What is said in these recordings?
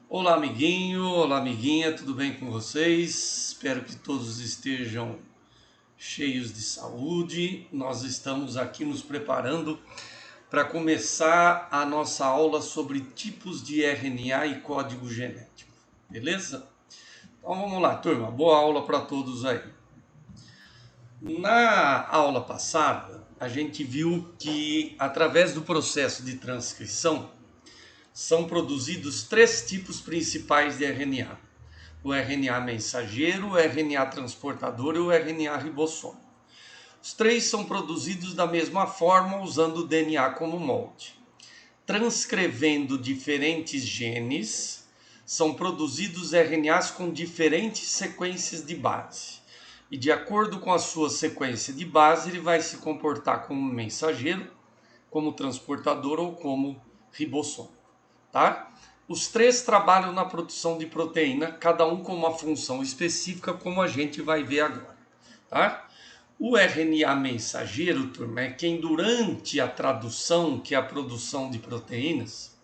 Olá, amiguinho, olá, amiguinha, tudo bem com vocês? Espero que todos estejam cheios de saúde. Nós estamos aqui nos preparando para começar a nossa aula sobre tipos de RNA e código genético, beleza? Então vamos lá, turma, boa aula para todos aí. Na aula passada, a gente viu que através do processo de transcrição são produzidos três tipos principais de RNA: o RNA mensageiro, o RNA transportador e o RNA ribossômico. Os três são produzidos da mesma forma, usando o DNA como molde. Transcrevendo diferentes genes, são produzidos RNAs com diferentes sequências de base. E de acordo com a sua sequência de base, ele vai se comportar como mensageiro, como transportador ou como ribossômico, tá? Os três trabalham na produção de proteína, cada um com uma função específica, como a gente vai ver agora, tá? O RNA mensageiro, turma, é quem durante a tradução, que é a produção de proteínas,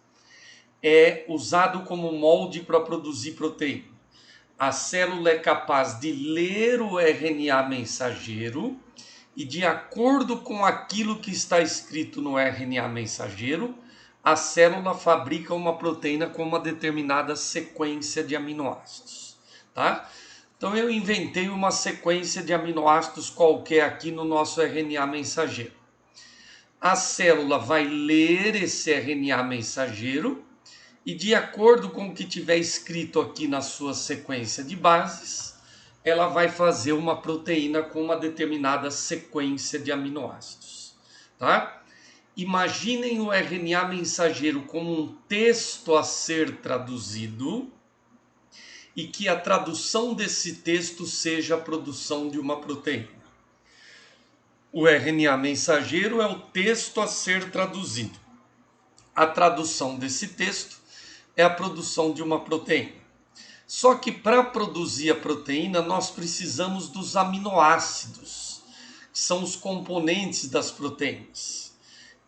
é usado como molde para produzir proteína. A célula é capaz de ler o RNA mensageiro e, de acordo com aquilo que está escrito no RNA mensageiro, a célula fabrica uma proteína com uma determinada sequência de aminoácidos, tá? Então eu inventei uma sequência de aminoácidos qualquer aqui no nosso RNA mensageiro. A célula vai ler esse RNA mensageiro e, de acordo com o que tiver escrito aqui na sua sequência de bases, ela vai fazer uma proteína com uma determinada sequência de aminoácidos, tá? Imaginem o RNA mensageiro como um texto a ser traduzido e que a tradução desse texto seja a produção de uma proteína. O RNA mensageiro é o texto a ser traduzido. A tradução desse texto é a produção de uma proteína. Só que para produzir a proteína, nós precisamos dos aminoácidos, que são os componentes das proteínas.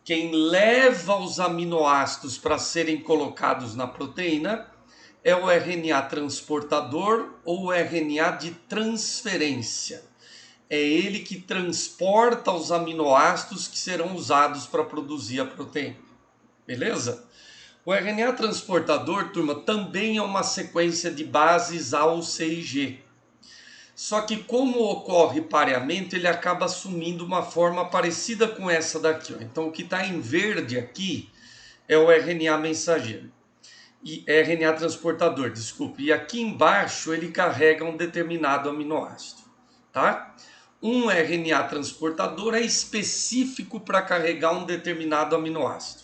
Quem leva os aminoácidos para serem colocados na proteína é o RNA transportador ou o RNA de transferência. É ele que transporta os aminoácidos que serão usados para produzir a proteína. Beleza? O RNA transportador, turma, também é uma sequência de bases A, C e G. Só que como ocorre pareamento, ele acaba assumindo uma forma parecida com essa daqui. Ó. Então o que está em verde aqui é o RNA mensageiro. E RNA transportador, desculpe. E aqui embaixo ele carrega um determinado aminoácido, tá? Um RNA transportador é específico para carregar um determinado aminoácido.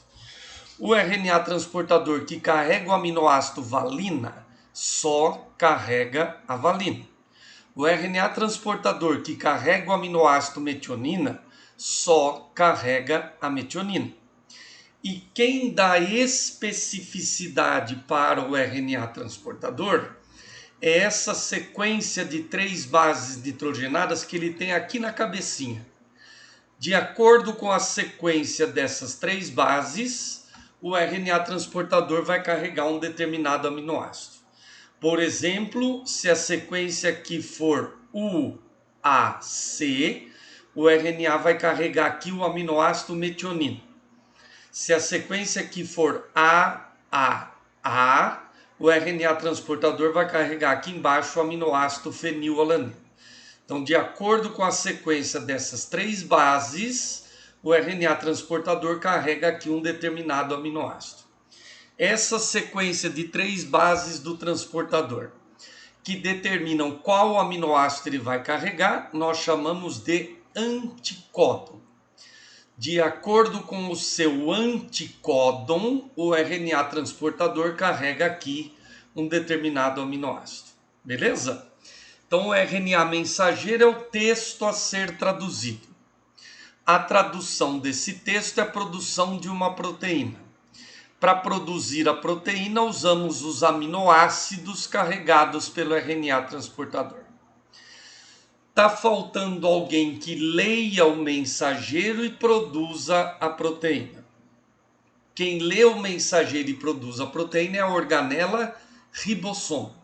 O RNA transportador que carrega o aminoácido valina só carrega a valina. O RNA transportador que carrega o aminoácido metionina só carrega a metionina. E quem dá especificidade para o RNA transportador é essa sequência de três bases nitrogenadas que ele tem aqui na cabecinha. De acordo com a sequência dessas três bases, o RNA transportador vai carregar um determinado aminoácido. Por exemplo, se a sequência aqui for UAC, o RNA vai carregar aqui o aminoácido metionina. Se a sequência aqui for AAA, o RNA transportador vai carregar aqui embaixo o aminoácido fenilalanina. Então, de acordo com a sequência dessas três bases, o RNA transportador carrega aqui um determinado aminoácido. Essa sequência de três bases do transportador, que determinam qual aminoácido ele vai carregar, nós chamamos de anticódon. De acordo com o seu anticódon, o RNA transportador carrega aqui um determinado aminoácido. Beleza? Então, o RNA mensageiro é o texto a ser traduzido. A tradução desse texto é a produção de uma proteína. Para produzir a proteína, usamos os aminoácidos carregados pelo RNA transportador. Está faltando alguém que leia o mensageiro e produza a proteína. Quem lê o mensageiro e produz a proteína é a organela ribossomo.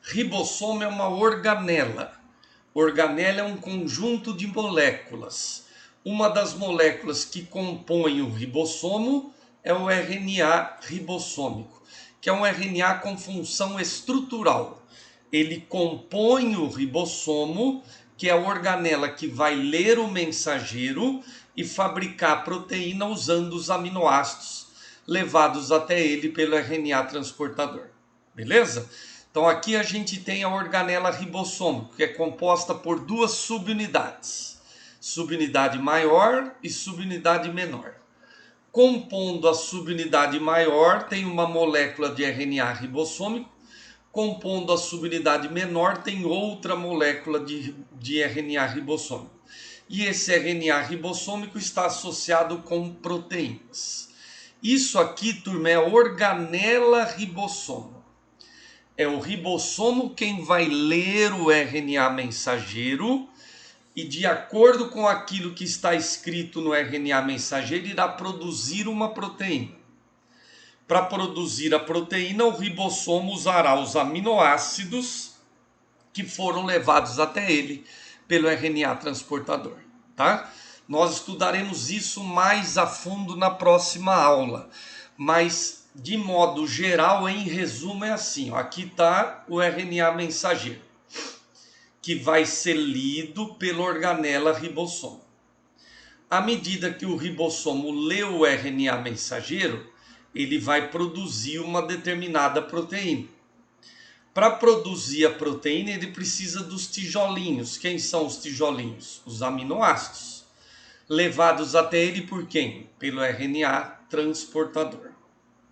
Ribossomo é uma organela. Organela é um conjunto de moléculas. Uma das moléculas que compõem o ribossomo é o RNA ribossômico, que é um RNA com função estrutural. Ele compõe o ribossomo, que é a organela que vai ler o mensageiro e fabricar a proteína usando os aminoácidos levados até ele pelo RNA transportador. Beleza? Então aqui a gente tem a organela ribossômica, que é composta por duas subunidades. Subunidade maior e subunidade menor. Compondo a subunidade maior, tem uma molécula de RNA ribossômico. Compondo a subunidade menor, tem outra molécula de RNA ribossômico. E esse RNA ribossômico está associado com proteínas. Isso aqui, turma, é a organela ribossomo. É o ribossomo quem vai ler o RNA mensageiro e, de acordo com aquilo que está escrito no RNA mensageiro, irá produzir uma proteína. Para produzir a proteína, o ribossomo usará os aminoácidos que foram levados até ele pelo RNA transportador, tá? Nós estudaremos isso mais a fundo na próxima aula, mas de modo geral, em resumo, é assim, ó, aqui está o RNA mensageiro, que vai ser lido pela organela ribossomo. À medida que o ribossomo lê o RNA mensageiro, ele vai produzir uma determinada proteína. Para produzir a proteína, ele precisa dos tijolinhos. Quem são os tijolinhos? Os aminoácidos. Levados até ele por quem? Pelo RNA transportador.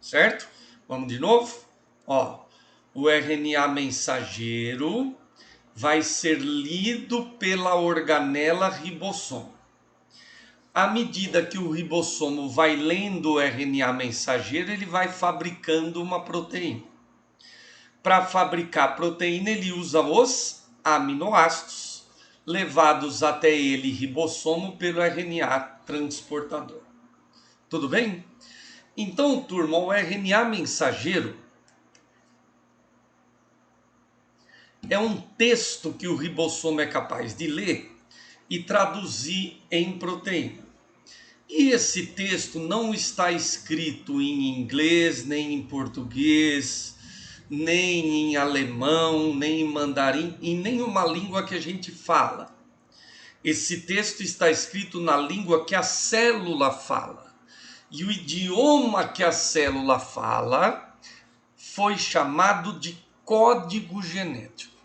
Certo? Vamos de novo? Ó, o RNA mensageiro vai ser lido pela organela ribossomo. À medida que o ribossomo vai lendo o RNA mensageiro, ele vai fabricando uma proteína. Para fabricar a proteína, ele usa os aminoácidos levados até ele, ribossomo, pelo RNA transportador. Tudo bem? Então, turma, o RNA mensageiro é um texto que o ribossomo é capaz de ler e traduzir em proteína. E esse texto não está escrito em inglês, nem em português, nem em alemão, nem em mandarim, em nenhuma língua que a gente fala. Esse texto está escrito na língua que a célula fala. E o idioma que a célula fala foi chamado de código genético.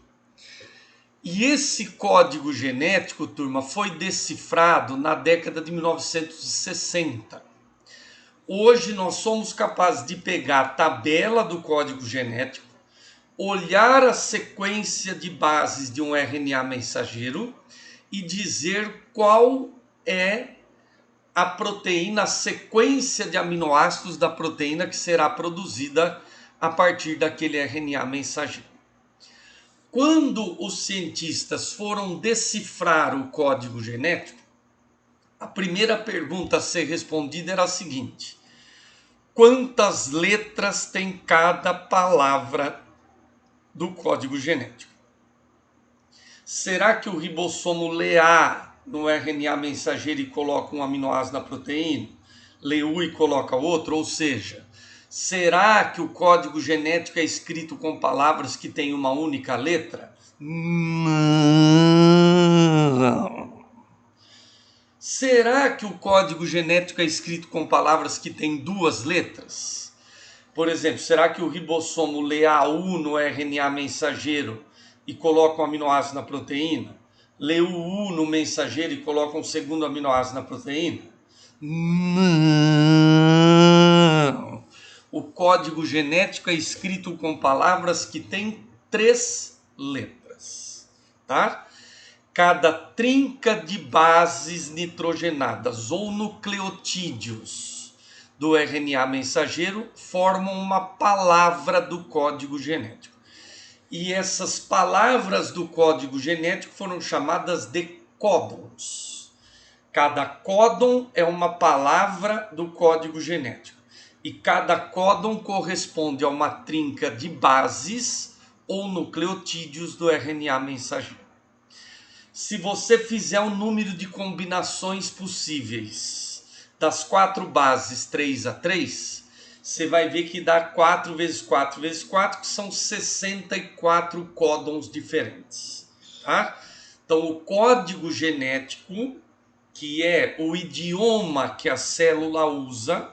E esse código genético, turma, foi decifrado na década de 1960. Hoje nós somos capazes de pegar a tabela do código genético, olhar a sequência de bases de um RNA mensageiro e dizer qual é a proteína, a sequência de aminoácidos da proteína que será produzida a partir daquele RNA mensageiro. Quando os cientistas foram decifrar o código genético, a primeira pergunta a ser respondida era a seguinte: quantas letras tem cada palavra do código genético? Será que o ribossomo lê A no RNA mensageiro e coloca um aminoácido na proteína? Lê U e coloca outro? Ou seja, será que o código genético é escrito com palavras que têm uma única letra? Não. Será que o código genético é escrito com palavras que têm duas letras? Por exemplo, será que o ribossomo lê AU no RNA mensageiro e coloca um aminoácido na proteína? Lê o U no mensageiro e coloca um segundo aminoácido na proteína? Não. O código genético é escrito com palavras que têm 3 letras, tá? Cada trinca de bases nitrogenadas ou nucleotídeos do RNA mensageiro formam uma palavra do código genético. E essas palavras do código genético foram chamadas de códons. Cada códon é uma palavra do código genético. E cada códon corresponde a uma trinca de bases ou nucleotídeos do RNA mensageiro. Se você fizer o número de combinações possíveis das 4 bases 3 a 3, você vai ver que dá 4 vezes 4 vezes 4, que são 64 códons diferentes. Tá? Então, o código genético, que é o idioma que a célula usa,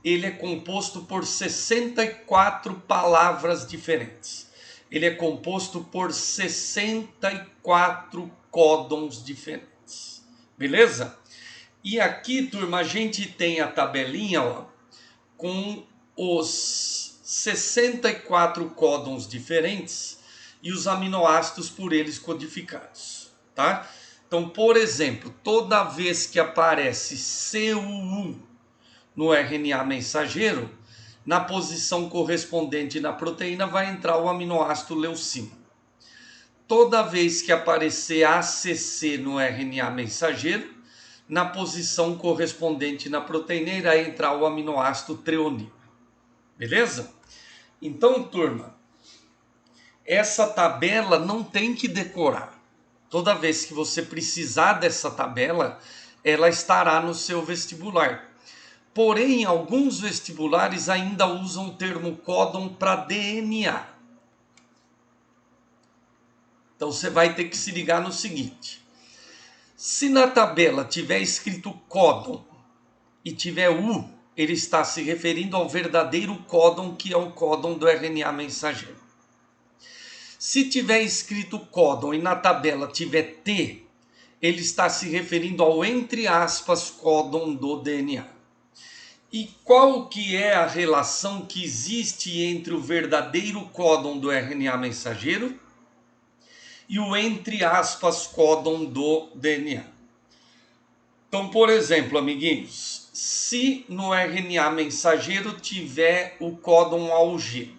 ele é composto por 64 palavras diferentes. Ele é composto por 64 códons diferentes. Beleza? E aqui, turma, a gente tem a tabelinha, ó, com os 64 códons diferentes e os aminoácidos por eles codificados, tá? Então, por exemplo, toda vez que aparece CU1 no RNA mensageiro, na posição correspondente na proteína vai entrar o aminoácido leucina. Toda vez que aparecer ACC no RNA mensageiro, na posição correspondente na proteína irá entrar o aminoácido treonina. Beleza? Então, turma, essa tabela não tem que decorar. Toda vez que você precisar dessa tabela, ela estará no seu vestibular. Porém, alguns vestibulares ainda usam o termo códon para DNA. Então, você vai ter que se ligar no seguinte. Se na tabela tiver escrito códon e tiver U, ele está se referindo ao verdadeiro códon, que é o códon do RNA mensageiro. Se tiver escrito códon e na tabela tiver T, ele está se referindo ao, entre aspas, códon do DNA. E qual que é a relação que existe entre o verdadeiro códon do RNA mensageiro e o, entre aspas, códon do DNA? Então, por exemplo, amiguinhos, se no RNA mensageiro tiver o códon AUG,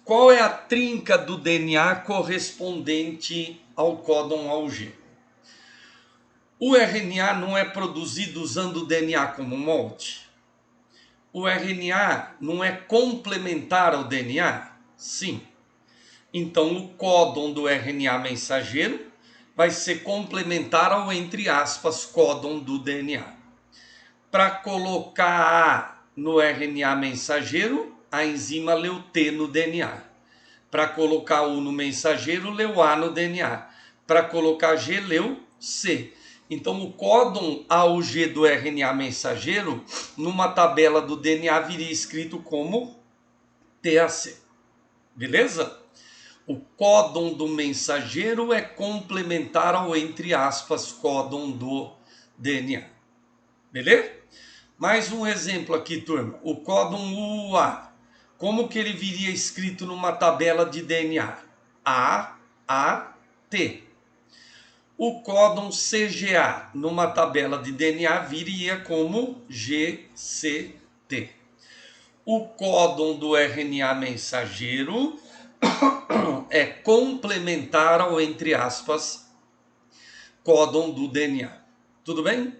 qual é a trinca do DNA correspondente ao códon AUG? O RNA não é produzido usando o DNA como molde? O RNA não é complementar ao DNA? Sim. Então, o códon do RNA mensageiro vai ser complementar ao, entre aspas, códon do DNA. Para colocar A no RNA mensageiro, a enzima leu T no DNA. Para colocar U no mensageiro, leu A no DNA. Para colocar G, leu C. Então, o códon AUG do RNA mensageiro, numa tabela do DNA, viria escrito como TAC. Beleza? O códon do mensageiro é complementar ao, entre aspas, códon do DNA. Beleza? Mais um exemplo aqui, turma. O códon UA. Como que ele viria escrito numa tabela de DNA? AAT. O códon CGA numa tabela de DNA viria como GCT. O códon do RNA mensageiro é complementar ao, entre aspas, códon do DNA. Tudo bem?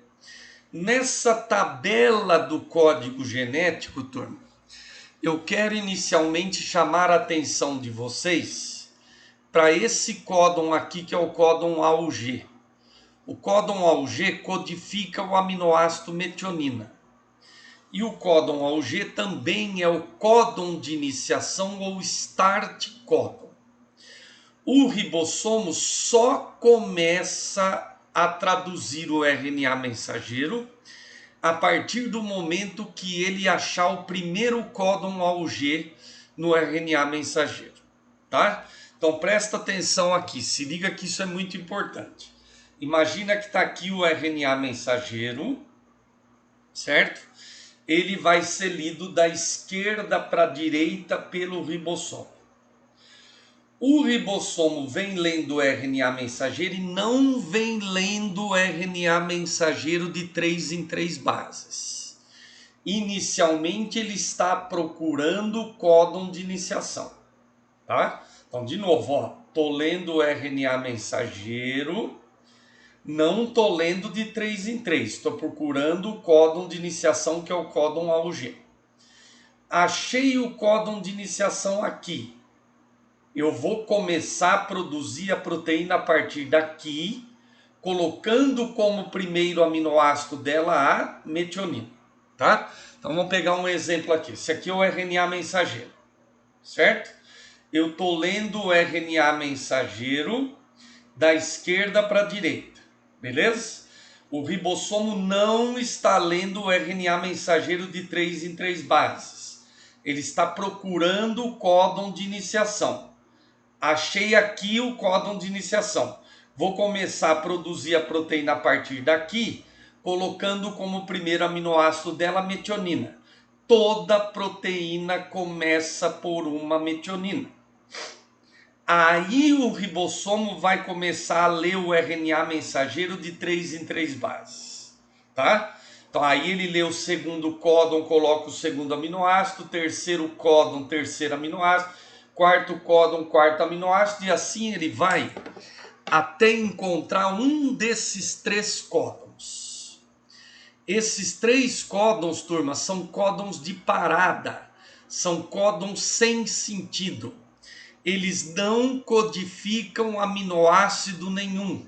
Nessa tabela do código genético, turma, eu quero inicialmente chamar a atenção de vocês para esse códon aqui, que é o códon AUG. O códon AUG codifica o aminoácido metionina. E o códon AUG também é o códon de iniciação ou start códon. O ribossomo só começa a traduzir o RNA mensageiro a partir do momento que ele achar o primeiro códon AUG no RNA mensageiro, tá? Então presta atenção aqui, se liga que isso é muito importante. Imagina que está aqui o RNA mensageiro, certo? Ele vai ser lido da esquerda para a direita pelo ribossomo. O ribossomo vem lendo o RNA mensageiro e não vem lendo o RNA mensageiro de 3 em 3 bases. Inicialmente ele está procurando o códon de iniciação, tá? Então, de novo, ó, tô lendo o RNA mensageiro. Não estou lendo de 3 em 3, estou procurando o códon de iniciação, que é o códon AUG. Achei o códon de iniciação aqui. Eu vou começar a produzir a proteína a partir daqui, colocando como primeiro aminoácido dela a metionina, tá? Então vamos pegar um exemplo aqui. Esse aqui é o RNA mensageiro, certo? Eu estou lendo o RNA mensageiro da esquerda para a direita, beleza? O ribossomo não está lendo o RNA mensageiro de 3 em 3 bases. Ele está procurando o códon de iniciação. Achei aqui o códon de iniciação. Vou começar a produzir a proteína a partir daqui, colocando como primeiro aminoácido dela a metionina. Toda proteína começa por uma metionina. Aí o ribossomo vai começar a ler o RNA mensageiro de 3 em 3 bases, tá? Então aí ele lê o segundo códon, coloca o segundo aminoácido, terceiro códon, terceiro aminoácido, quarto códon, quarto aminoácido, e assim ele vai até encontrar um desses 3 códons. Esses 3 códons, turma, são códons de parada, são códons sem sentido. Eles não codificam aminoácido nenhum.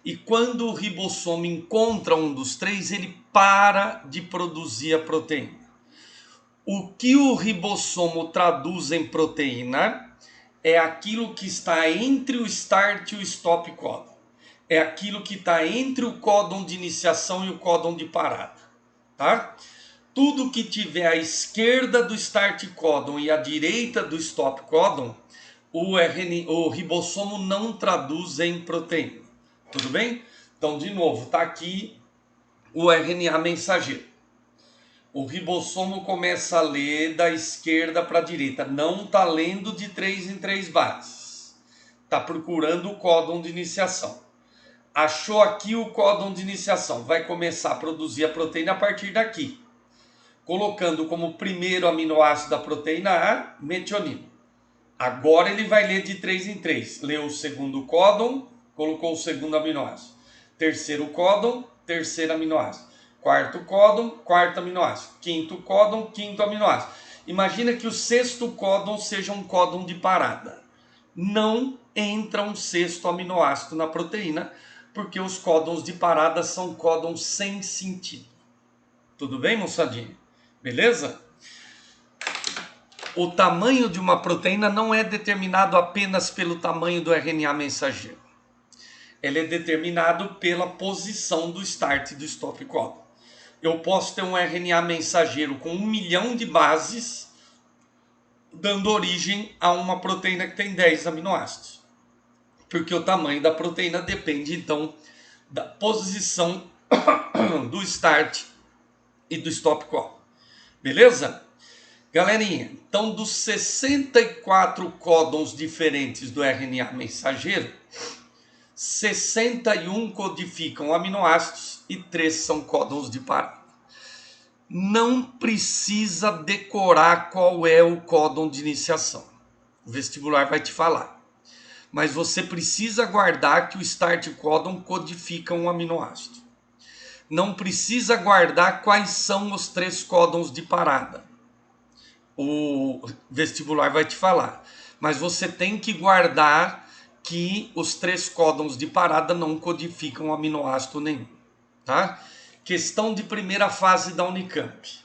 E quando o ribossomo encontra um dos 3, ele para de produzir a proteína. O que o ribossomo traduz em proteína é aquilo que está entre o start e o stop códon. É aquilo que está entre o códon de iniciação e o códon de parada, tá? Tudo que tiver à esquerda do start códon e à direita do stop códon, o ribossomo não traduz em proteína. Tudo bem? Então, de novo, está aqui o RNA mensageiro. O ribossomo começa a ler da esquerda para a direita. Não está lendo de 3 em 3 bases. Está procurando o códon de iniciação. Achou aqui o códon de iniciação. Vai começar a produzir a proteína a partir daqui, colocando como primeiro aminoácido da proteína a metionina. Agora ele vai ler de 3 em 3. Leu o segundo códon, colocou o segundo aminoácido. Terceiro códon, terceiro aminoácido. Quarto códon, quarto aminoácido. Quinto códon, quinto aminoácido. Imagina que o sexto códon seja um códon de parada. Não entra um sexto aminoácido na proteína, porque os códons de parada são códons sem sentido. Tudo bem, moçadinha? Beleza? O tamanho de uma proteína não é determinado apenas pelo tamanho do RNA mensageiro. Ele é determinado pela posição do start e do stop códon. Eu posso ter um RNA mensageiro com 1 milhão de bases, dando origem a uma proteína que tem 10 aminoácidos. Porque o tamanho da proteína depende, então, da posição do start e do stop códon. Beleza? Galerinha, então dos 64 códons diferentes do RNA mensageiro, 61 codificam aminoácidos e 3 são códons de parada. Não precisa decorar qual é o códon de iniciação. O vestibular vai te falar. Mas você precisa guardar que o start códon codifica um aminoácido. Não precisa guardar quais são os 3 códons de parada. O vestibular vai te falar. Mas você tem que guardar que os 3 códons de parada não codificam aminoácido nenhum, tá? Questão de primeira fase da Unicamp.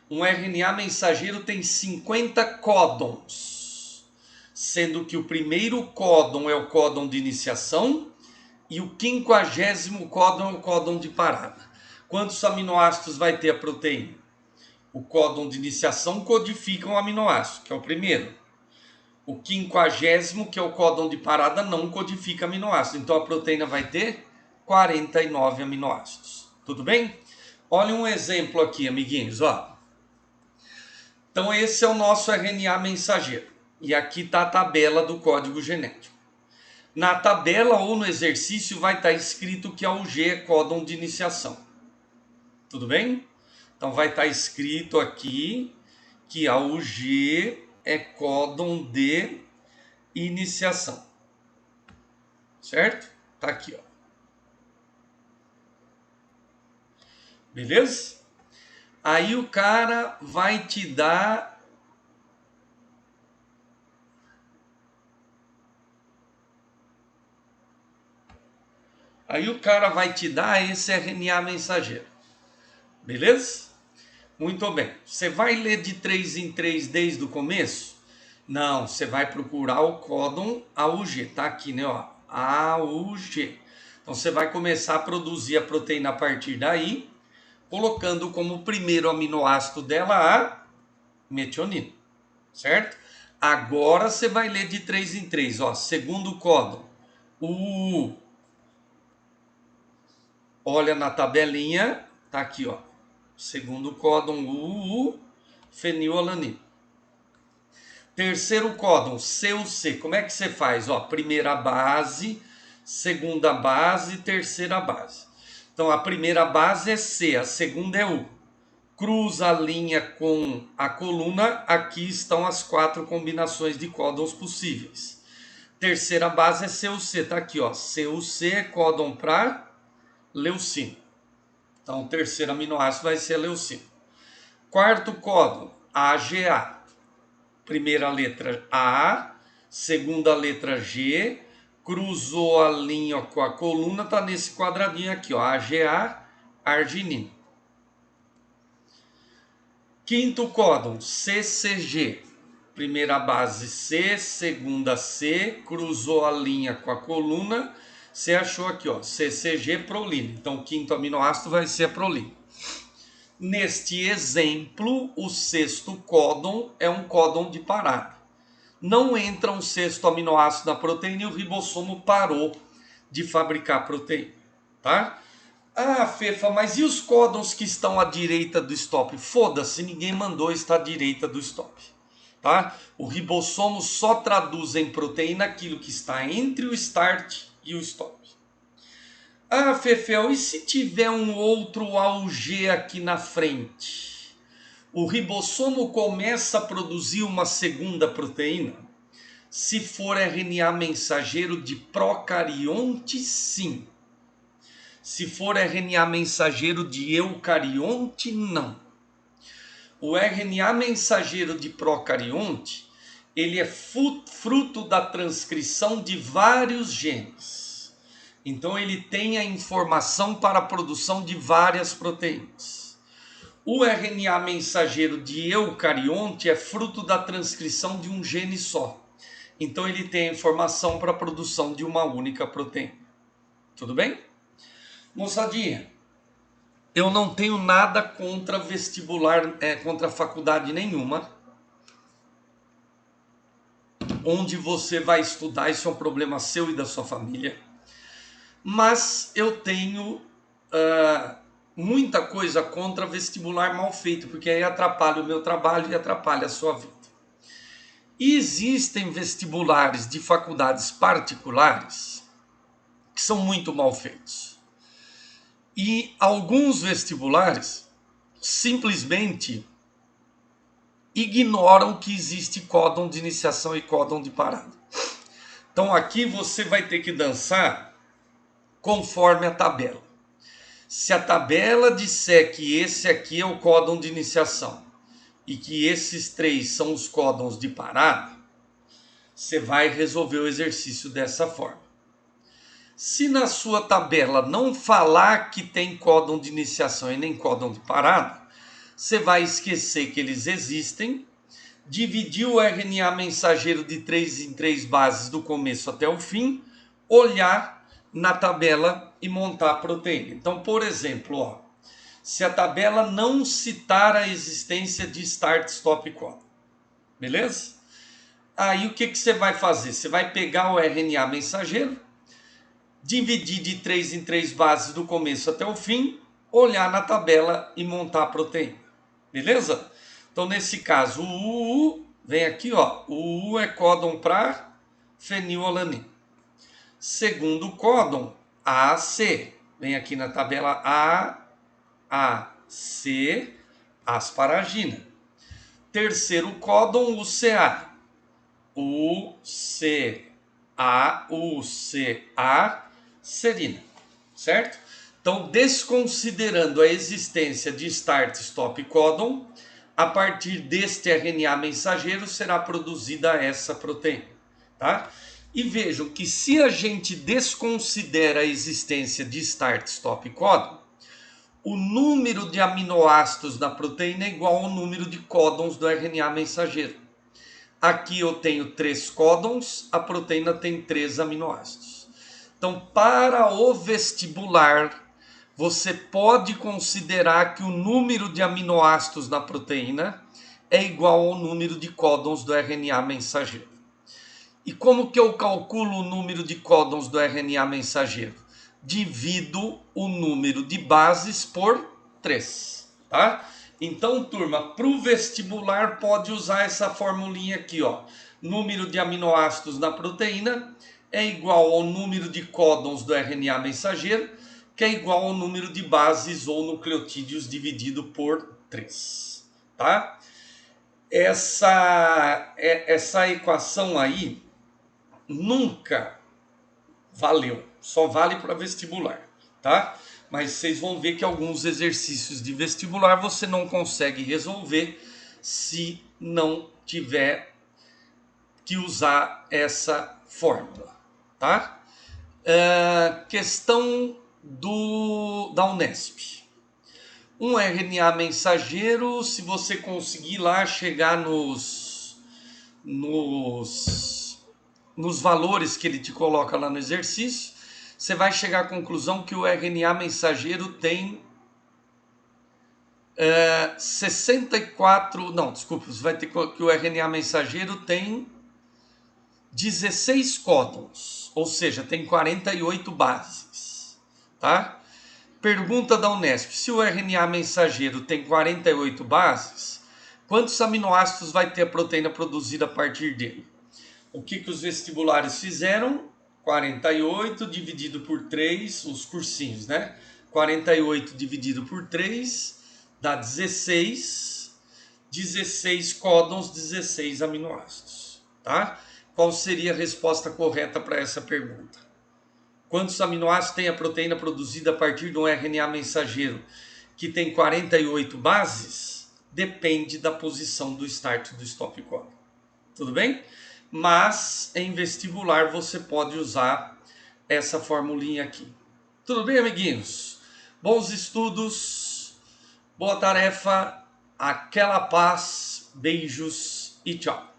Um RNA mensageiro tem 50 códons, sendo que o primeiro códon é o códon de iniciação e o 50º códon é o códon de parada. Quantos aminoácidos vai ter a proteína? O códon de iniciação codifica um aminoácido, que é o primeiro. O 50º, que é o códon de parada, não codifica aminoácido. Então a proteína vai ter 49 aminoácidos. Tudo bem? Olha um exemplo aqui, amiguinhos. Ó. Então esse é o nosso RNA mensageiro. E aqui está a tabela do código genético. Na tabela ou no exercício vai estar escrito que a UG é códon de iniciação. Tudo bem? Então vai estar escrito aqui que a UG é códon de iniciação. Certo? Tá aqui, ó. Beleza? Aí o cara vai te dar esse RNA mensageiro. Beleza? Muito bem. Você vai ler de 3 em 3 desde o começo? Não, você vai procurar o códon AUG. Tá aqui, né? Ó, AUG. Então você vai começar a produzir a proteína a partir daí, colocando como primeiro aminoácido dela a metionina. Certo? Agora você vai ler de 3 em 3. Ó, segundo códon, UU. Olha na tabelinha, tá aqui, ó. Segundo códon UU, fenilalanina. Terceiro códon, CUC. Como é que você faz? Ó, primeira base, segunda base, terceira base. Então a primeira base é C, a segunda é U. Cruza a linha com a coluna, aqui estão as 4 combinações de códons possíveis. Terceira base é CUC, tá aqui, ó. CUC é códon para leucina. Então o terceiro aminoácido vai ser a leucina. Quarto códon, AGA. Primeira letra A, segunda letra G, cruzou a linha com a coluna, tá nesse quadradinho aqui, ó, AGA, arginina. Quinto códon, CCG. Primeira base C, segunda C, cruzou a linha com a coluna, você achou aqui, ó, CCG, prolina. Então o quinto aminoácido vai ser a prolina. Neste exemplo, o sexto códon é um códon de parada. Não entra um sexto aminoácido na proteína e o ribossomo parou de fabricar proteína, tá? Ah, Fefa, mas e os códons que estão à direita do stop? Foda-se, ninguém mandou estar à direita do stop, tá? O ribossomo só traduz em proteína aquilo que está entre o start e o stop. Ah, Fefel, e se tiver um outro AUG aqui na frente? O ribossomo começa a produzir uma segunda proteína? Se for RNA mensageiro de procarionte, sim. Se for RNA mensageiro de eucarionte, não. O RNA mensageiro de procarionte, ele é fruto da transcrição de vários genes. Então ele tem a informação para a produção de várias proteínas. O RNA mensageiro de eucarionte é fruto da transcrição de um gene só. Então ele tem a informação para a produção de uma única proteína. Tudo bem? Moçadinha, eu não tenho nada contra vestibular, contra faculdade nenhuma, onde você vai estudar, isso é um problema seu e da sua família. Mas eu tenho muita coisa contra vestibular mal feito, porque aí atrapalha o meu trabalho e atrapalha a sua vida. E existem vestibulares de faculdades particulares que são muito mal feitos. E alguns vestibulares simplesmente ignoram que existe códon de iniciação e códon de parada. Então aqui você vai ter que dançar conforme a tabela. Se a tabela disser que esse aqui é o códon de iniciação e que esses 3 são os códons de parada, você vai resolver o exercício dessa forma. Se na sua tabela não falar que tem códon de iniciação e nem códon de parada, você vai esquecer que eles existem, dividir o RNA mensageiro de 3 em 3 bases do começo até o fim, olhar na tabela e montar a proteína. Então, por exemplo, ó, se a tabela não citar a existência de start-stop códon, beleza? Aí o que você vai fazer? Você vai pegar o RNA mensageiro, dividir de 3 em 3 bases do começo até o fim, olhar na tabela e montar a proteína. Beleza? Então, nesse caso, o UU vem aqui, ó. O UU é códon para fenilalanina. Segundo códon, AAC. Vem aqui na tabela AAC, asparagina. Terceiro códon, UCA. UCA, serina. Certo? Então, desconsiderando a existência de start-stop códon, a partir deste RNA mensageiro será produzida essa proteína, tá? E vejam que se a gente desconsidera a existência de start-stop códon, o número de aminoácidos da proteína é igual ao número de códons do RNA mensageiro. Aqui eu tenho 3 códons, a proteína tem 3 aminoácidos. Então, para o vestibular, você pode considerar que o número de aminoácidos na proteína é igual ao número de códons do RNA mensageiro. E como que eu calculo o número de códons do RNA mensageiro? Divido o número de bases por 3, tá? Então, turma, para o vestibular pode usar essa formulinha aqui, ó. Número de aminoácidos na proteína é igual ao número de códons do RNA mensageiro, que é igual ao número de bases ou nucleotídeos dividido por 3, tá? Essa equação aí nunca valeu, só vale para vestibular, tá? Mas vocês vão ver que alguns exercícios de vestibular você não consegue resolver se não tiver que usar essa fórmula, tá? Questão da Unesp. Um RNA mensageiro, se você conseguir lá chegar nos valores que ele te coloca lá no exercício, você vai chegar à conclusão que o RNA mensageiro tem 64... Não, desculpa, você vai ter que o RNA mensageiro tem 16 códons, ou seja, tem 48 bases, tá? Pergunta da Unesp: se o RNA mensageiro tem 48 bases, quantos aminoácidos vai ter a proteína produzida a partir dele? O que os vestibulares fizeram? 48 dividido por 3, os cursinhos, né? 48 dividido por 3 dá 16. 16 códons, 16 aminoácidos, tá? Qual seria a resposta correta para essa pergunta? Quantos aminoácidos tem a proteína produzida a partir de um RNA mensageiro que tem 48 bases? Depende da posição do start e do stop códon. Tudo bem? Mas em vestibular você pode usar essa formulinha aqui. Tudo bem, amiguinhos? Bons estudos, boa tarefa, aquela paz, beijos e tchau.